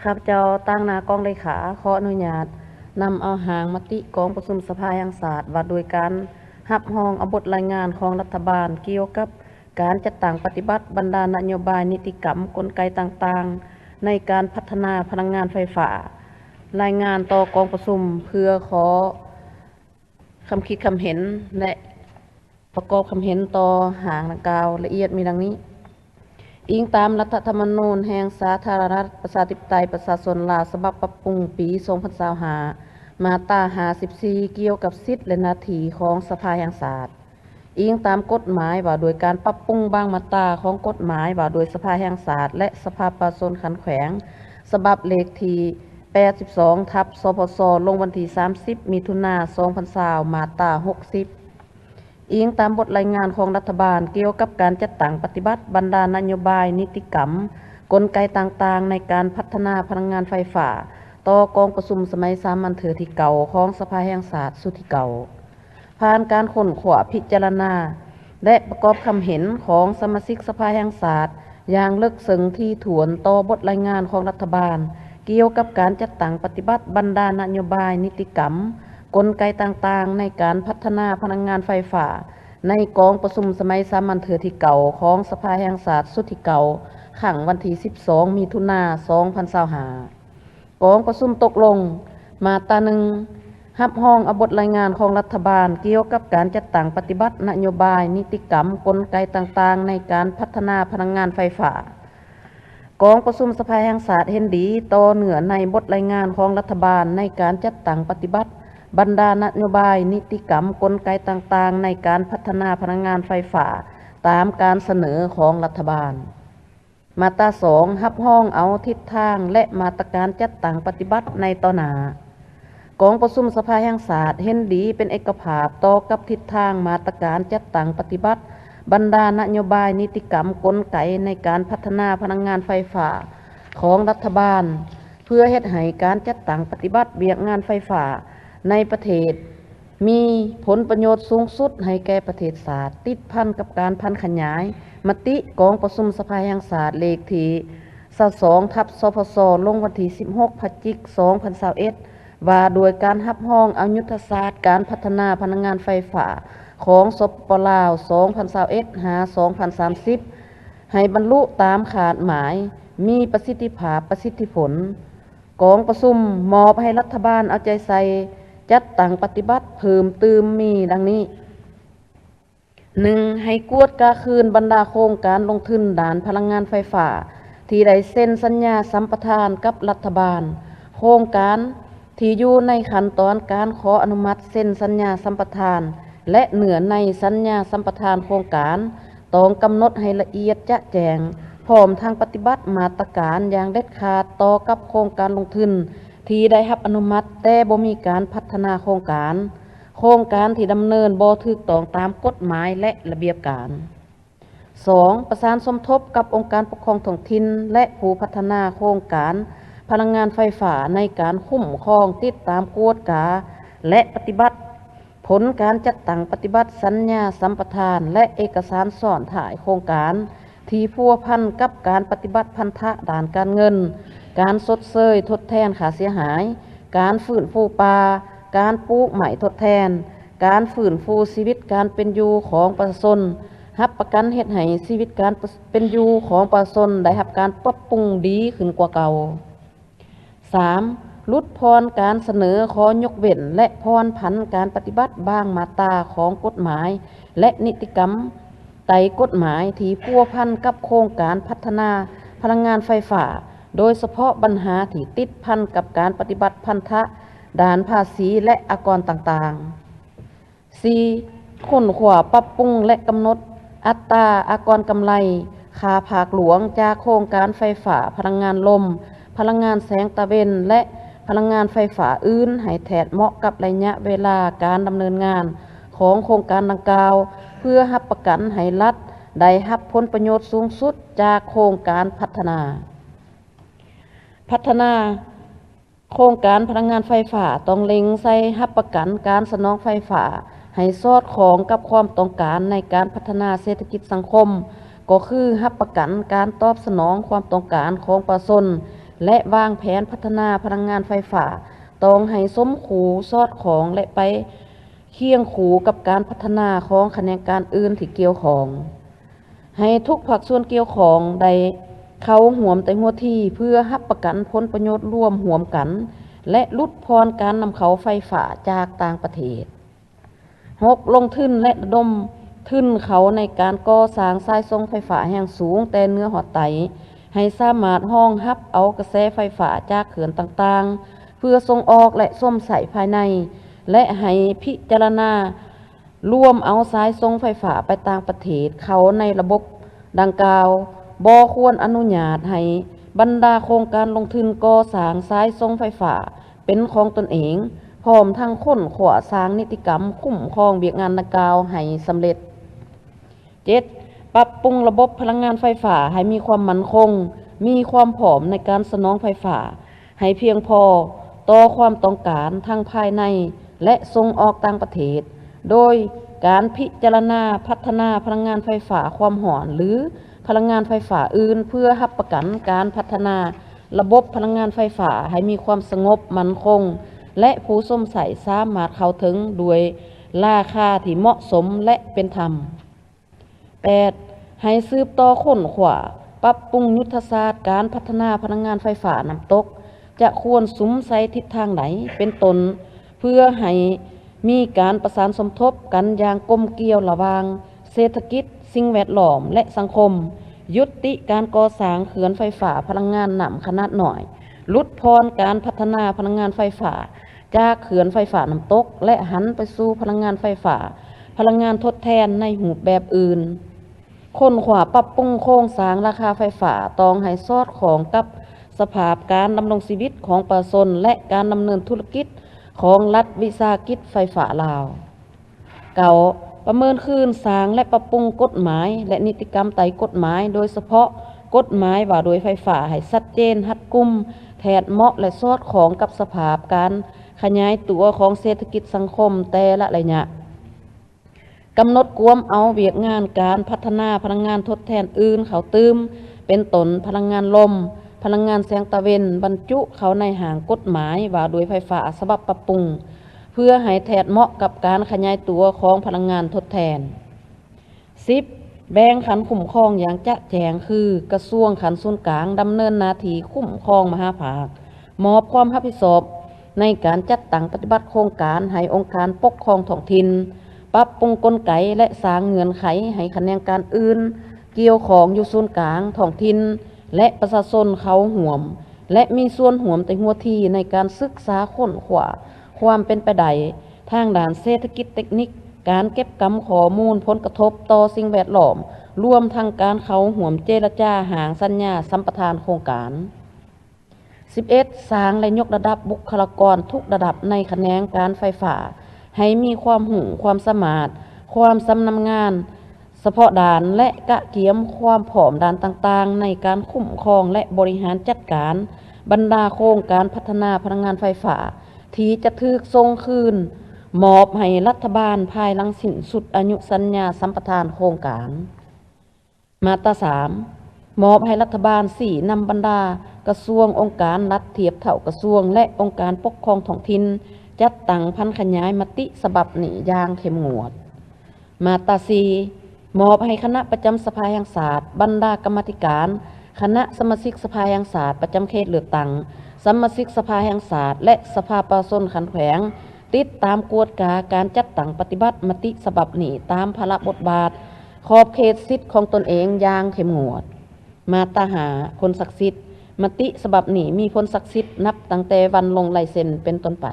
ข้าพเจ้าตั้งหน้ากองเลขาขออนุญาตนำเอาหางมติกองประชุมสภาแห่งชาติว่าโดยการรับรองเอาบทรายงานของรัฐบาลเกี่ยวกับการจัดตั้งปฏิบัติบรรดานโยบายนิติกรรมกลไกต่างๆในการพัฒนาพลังงานไฟฟ้ารายงานต่อกองประชุมเพื่อขอคำคิดคำเห็นและประกอบคำเห็นต่อหางดังกล่าวละเอียดมีดังนี้อิงตามรัฐธรรมนูญแห่งสาธารณรัฐประชาธิปไตยประชาชนลาวฉบับปรับปรุงปี2025มาตรา54เกี่ยวกับสิทธิและหน้าที่ของสภาแห่งชาติอิงตามกฎหมายว่าโดยการปรับปรุงบางมาตราของกฎหมายว่าโดยสภาแห่งชาติและสภาประชาชนขันแขวงฉบับเลขที่82ทับสพสลงวันที่30มิถุนายน2020มาตรา60อิงตามบทรายงานของรัฐบาลเกี่ยวกับการจัดตั้งปฏิบัติบรรดานโยบายนิติกรรมกลไกต่างๆในการพัฒนาพลังงานไฟฟ้าต่อกองประชุมสมัยสามัญเถือที่เก่าของสภาแห่งชาติสุดที่เก่าผ่านการค้นคว้าพิจารณาและประกอบคำเห็นของสมาชิกสภาแห่งชาติอย่างลึกซึ้งที่ถ่วนต่อบทรายงานของรัฐบาลเกี่ยวกับการจัดตั้งปฏิบัติบรรดานโยบายนิติกรรมกลไกต่างๆในการพัฒนาพลังงานไฟฟ้าในกองประชุมสมัยสามัญเถือที่เก่าของสภาแห่งชาติสุดที่เก่าขังวันที่12มิถุนายน2025กองประชุมตกลงมาตราหนึ่งรับรองเอาบทรายงานของรัฐบาลเกี่ยวกับการจัดตั้งปฏิบัตินโยบายนิติกรรมกลไกต่างๆในการพัฒนาพลังงานไฟฟ้ากองประชุมสภาแห่งชาติเห็นดีต่อเหนือในบทรายงานของรัฐบาลในการจัดตั้งปฏิบัติบรรดานโยบายนิติกรรมกลไกต่างๆในการพัฒนาพลังงานไฟฟ้าตามการเสนอของรัฐบาลมาตรา2รับรองเอาทิศทางและมาตรการจัดตั้งปฏิบัติในต่อหน้ากองประชุมสภาแห่งชาติเห็นดีเป็นเอกภาพต่อกับทิศทางมาตรการจัดตั้งปฏิบัติบรรดานโยบายนิติกรรมกลไกในการพัฒนาพลังงานไฟฟ้าของรัฐบาลเพื่อเฮ็ดให้การจัดตั้งปฏิบัติเวียกงานไฟฟ้าในประเทศมีผลประโยชน์สูงสุดให้แก่ประเทศชาติติดพันกับการพันขยายมติกองประชุมสภาแห่งชาติเลขที่22ทับสพสลงวันที่16พฤศจิกายน2021ว่าโดยการรับรองเอายุทธศาสตร์การพัฒนาพลังงานไฟฟ้าของสปปลาว2021หา2030ให้บรรลุตามขาดหมายมีประสิทธิภาพประสิทธิผลกองประชุมมอบให้รัฐบาลเอาใจใส่จัดตั้งปฏิบัติเพิ่มเติมมีดังนี้ 1. ให้กวดกาคืนบรรดาโครงการลงทุนด้านพลังงานไฟฟ้าที่ได้เซ็นสัญญาสัมปทานกับรัฐบาลโครงการที่อยู่ในขั้นตอนการขออนุมัติเซ็นสัญญาสัมปทานและเหนือในสัญญาสัมปทานโครงการต้องกำหนดให้ละเอียดจะแจงพร้อมทางปฏิบัติมาตรการอย่างเด็ดขาดต่อกับโครงการลงทุนที่ได้รับอนุมัติแต่บ่มีการพัฒนาโครงการที่ดำเนินบ่ถูกต้องตามกฎหมายและระเบียบการ 2. ประสานสมทบกับองค์การปกครองท้องถิ่นและผู้พัฒนาโครงการพลังงานไฟฟ้าในการคุ้มครองติดตามกวดกาและปฏิบัติผลการจัดตั้งปฏิบัติสัญญาสัมปทานและเอกสารสอนถ่ายโครงการที่พัวพันกับการปฏิบัติพันธะด้านการเงินการชดเชยทดแทนค่าเสียหายการฟื้นฟูป่าการปลูกใหม่ทดแทนการฟื้นฟูชีวิตการเป็นอยู่ของประชาชนรับประกันเฮ็ดให้ชีวิตการเป็นอยู่ของประชาชนได้รับการปรับปรุงดีขึ้นกว่าเก่า 3. ลดพรการเสนอขอยกเว้นและพรผันการปฏิบัติบางมาตราของกฎหมายและนิติกรรมไต่กฎหมายที่พัวพันกับโครงการพัฒนาพลังงานไฟฟ้าโดยเฉพาะปัญหาที่ติดพันกับการปฏิบัติพันธะด้านภาษีและอากรต่างๆ 4. ค้นคว้าปรับปรุงและกำหนดอัตราอากรกำไรค่าภาคหลวงจากโครงการไฟฟ้าพลังงานลมพลังงานแสงตะเวนและพลังงานไฟฟ้าอื่นให้แทดเหมาะกับระยะเวลาการดำเนินงานของโครงการดังกล่าวเพื่อรับประกันให้รัฐได้รับผลประโยชน์สูงสุดจากโครงการพัฒนาโครงการพลังงานไฟฟ้าต้องเล็งใส่รับประกันการสนองไฟฟ้าให้สอดคล้องกับความต้องการในการพัฒนาเศรษฐกิจสังคมก็คือรับประกันการตอบสนองความต้องการของประชาชน และวางแผนพัฒนาพลังงานไฟฟ้าต้องให้สมคูสอดคล้องและไปเคียงคูกับการพัฒนาของแขนงการอื่นที่เกี่ยวข้องให้ทุกภาคส่วนเกี่ยวข้องได้เข้าร่วมแต่หัวที่เพื่อรับประกันผลประโยชน์ร่วมร่วมกัน และลดพรการนำเข้าไฟฟ้าจากต่างประเทศ 6. ลงทุนและระดมทุนเขาในการก่อสร้างสายส่งไฟฟ้าแห่งสูงแต่เนื้อหอดไตให้สามารถรองรับเอากระแสไฟฟ้าจากเขื่อนต่างๆเพื่อส่งออกและส้มใส่ภายในและให้พิจารณาร่วมเอาสายส่งไฟฟ้าไปต่างประเทศเขาในระบบดังกล่าวบ่ควรอนุญาตให้บรรดาโครงการลงทุนก่อสร้างสายส่งไฟฟ้าเป็นของตนเองพร้อมทั้งค้นขว้าสร้างนิติกรรมคุ้มครองเวียกงานดังกล่าวให้สำเร็จ 7. ปรับปรุงระบบพลังงานไฟฟ้าให้มีความมั่นคงมีความพร้อมในการสนองไฟฟ้าให้เพียงพอต่อความต้องการทั้งภายในและส่งออกต่างประเทศโดยการพิจารณาพัฒนาพลังงานไฟฟ้าความร้อนหรือพลังงานไฟฟ้าอื่นเพื่อรับประกันการพัฒนาระบบพลังงานไฟฟ้าให้มีความสงบมั่นคงและผู้สมใส่สามารถเข้าถึงด้วยราคาที่เหมาะสมและเป็นธรรม 8. ให้สืบต่อค้นขว้าปรับปรุงยุทธศาสตร์การพัฒนาพลังงานไฟฟ้าน้ำตกจะควรสุมใส่ทิศทางไหนเป็นต้นเพื่อให้มีการประสานสมทบกันอย่างกลมเกลียวระหว่างเศรษฐกิจสิ่งแวดล้อมและสังคมยุติการก่อสร้างเขื่อนไฟฟ้าพลังงานน้ำขนาดหน่อยลดพรการพัฒนาพลังงานไฟฟ้าจากเขื่อนไฟฟ้าน้ำตกและหันไปสู่พลังงานไฟฟ้าพลังงานทดแทนในรูปแบบอื่นค้นขว้าปรับปรุงโครงสร้างราคาไฟฟ้าต้องให้สอดคล้องกับสภาพการดำรงชีวิตของประชาชนและการดำเนินธุรกิจของรัฐวิสาหกิจไฟฟ้าลาว 9. ประเมินคืนสร้างและปรับปรุงกฎหมายและนิติกรรมไต่กฎหมายโดยเฉพาะกฎหมายว่าโดยไฟฟ้าให้ชัดเจนรัดกุมแทนเหมาะและสอดคล้องกับสภาพการขยายตัวของเศรษฐกิจสังคมแต่ละระยะกำหนดกวมเอาเวียกงานการพัฒนาพลังงานทดแทนอื่นเขาตืมเป็นต้นพลังงานลมพลังงานแสงตะเวนบรรจุเขาในหางกฎหมายว่าโดยไฟฟ้าฉบับปรับปรุงเพื่อให้แทนเหมาะกับการขยายตัวของพลังงานทดแทน 10. แบ่งขันคุ้มครองอย่างจะแจงคือกระทรวงขันส่วนกลางดำเนินหน้าที่คุ้มครองมหาภาคมอบความรับผิดชอบในการจัดตั้งปฏิบัติโครงการให้องค์การปกครองท้องถิ่นปรับปรุงกลไกและสร้างเงื่อนไขให้แขนงการอื่นเกี่ยวของอยู่ส่วนกลางท้องถิ่นและประชาชนเขาห่วมและมีส่วนห่วมแต่หัวทีในการศึกษาค้นคว้าความเป็นไปได้ทางด้านเศรษฐกิจเทคนิคการเก็บกำข้อมูลผลกระทบต่อสิ่งแวดล้อมรวมทั้งการเขาห่วมเจรจาหางสัญญาสัมปทานโครงการ 11. สร้างและยกระดับบุคลากรทุกระดับในแขนงการไฟฟ้าให้มีความหูความสามารถความชำนาญงานเฉพาะด้านและกะเกียมความผอมด้านต่างๆในการคุ้มครองและบริหารจัดการบรรดาโครงการพัฒนาพลังงานไฟฟ้าที่จะถูกส่งคืนมอบให้รัฐบาลภายหลังสิ้นสุดอายุสัญญาสัมปทานโครงการมาตรา 3 มอบให้รัฐบาล4นำบรรดากระทรวงองค์การรัฐเทียบเท่ากระทรวงและองค์การปกครองท้องถิ่นจัดตั้งพันขยายมติฉบับนี้อย่างเข้มงวดมาตรา 4 มอบให้คณะประจำสภาแห่งชาติบรรดากรรมาธิการคณะสมาชิกสภาแห่งชาติประจำเขตเลือกตั้งสมาชิกสภาแห่งชาติและสภาประชาชนขันแขวงติดตามกวดกาการจัดตั้งปฏิบัติมติฉบับนี้ตามภาระบทบาทขอบเขตสิทธิของตนเองอย่างเข้มงวดมาตรา 5 คนศักดิ์สิทธิ์มติฉบับนี้มีผลศักดิ์สิทธิ์นับตั้งแต่วันลงลายเซ็นเป็นต้นไป